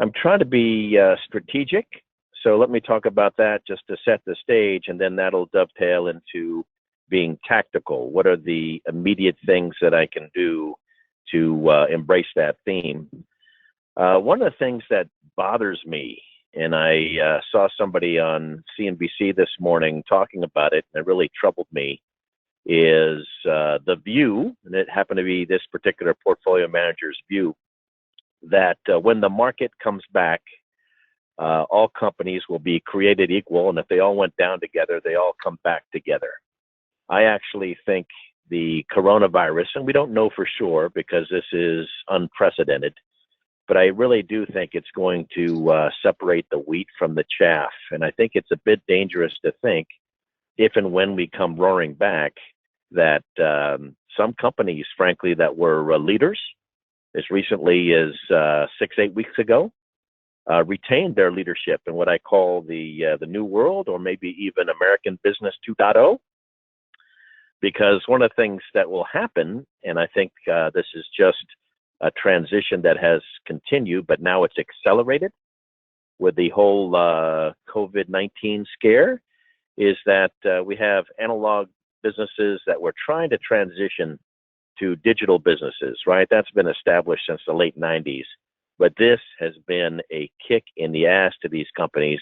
I'm trying to be strategic. So let me talk about that just to set the stage, and then that'll dovetail into being tactical. What are the immediate things that I can do to embrace that theme? One of the things that bothers me, and I saw somebody on CNBC this morning talking about it, and it really troubled me, is the view, and it happened to be this particular portfolio manager's view, that when the market comes back, all companies will be created equal, and if they all went down together, they all come back together. I actually think the coronavirus, and we don't know for sure because this is unprecedented, but I really do think it's going to separate the wheat from the chaff. And I think it's a bit dangerous to think, if and when we come roaring back, that some companies, frankly, that were leaders as recently as 6-8 weeks ago, retained their leadership in what I call the new world, or maybe even American Business 2.0. Because one of the things that will happen, and I think this is just a transition that has continued, but now it's accelerated with the whole COVID-19 scare, is that we have analog businesses that we're trying to transition to digital businesses, right? That's been established since the late 90s. But this has been a kick in the ass to these companies.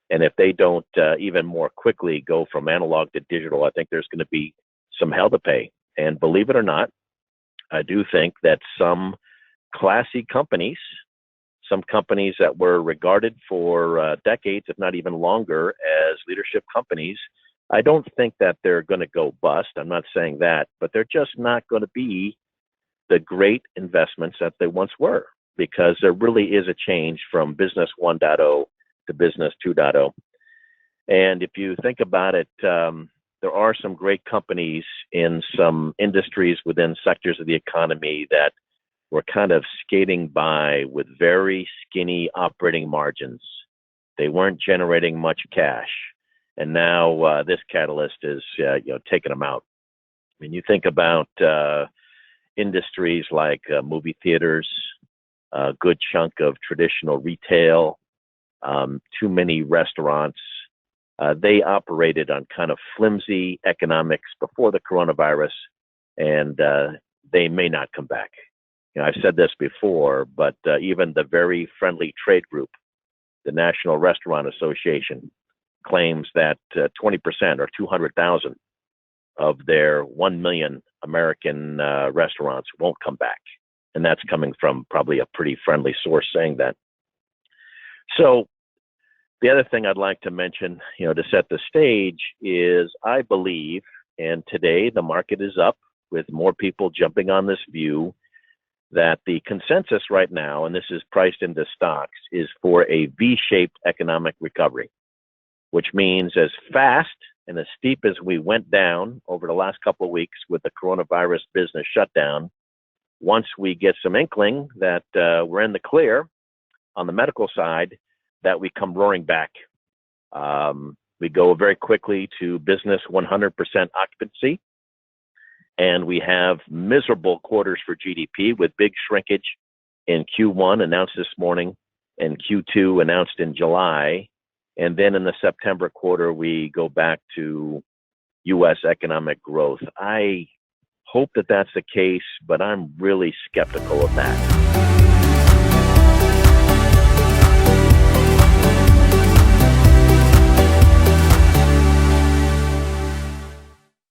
And if they don't even more quickly go from analog to digital, I think there's going to be some hell to pay. And believe it or not, I do think that some classy companies, some companies that were regarded for decades, if not even longer, as leadership companies, I don't think that they're going to go bust. I'm not saying that, but they're just not going to be the great investments that they once were, because there really is a change from business 1.0 to business 2.0. And if you think about it, there are some great companies in some industries within sectors of the economy that were kind of skating by with very skinny operating margins. They weren't generating much cash. And now this catalyst is taking them out. I mean, you think about industries like movie theaters, a good chunk of traditional retail, too many restaurants. They operated on kind of flimsy economics before the coronavirus, and they may not come back. I've said this before, but even the very friendly trade group, the National Restaurant Association, claims that 20% or 200,000 of their 1 million American restaurants won't come back. And that's coming from probably a pretty friendly source saying that. So the other thing I'd like to mention, to set the stage is I believe, and today the market is up with more people jumping on this view, that the consensus right now, and this is priced into stocks, is for a V-shaped economic recovery, which means as fast and as steep as we went down over the last couple of weeks with the coronavirus business shutdown, once we get some inkling that we're in the clear on the medical side, that we come roaring back. We go very quickly to business 100% occupancy, and we have miserable quarters for GDP with big shrinkage in Q1 announced this morning and Q2 announced in July. And then in the September quarter, we go back to U.S. economic growth. I hope that that's the case, but I'm really skeptical of that.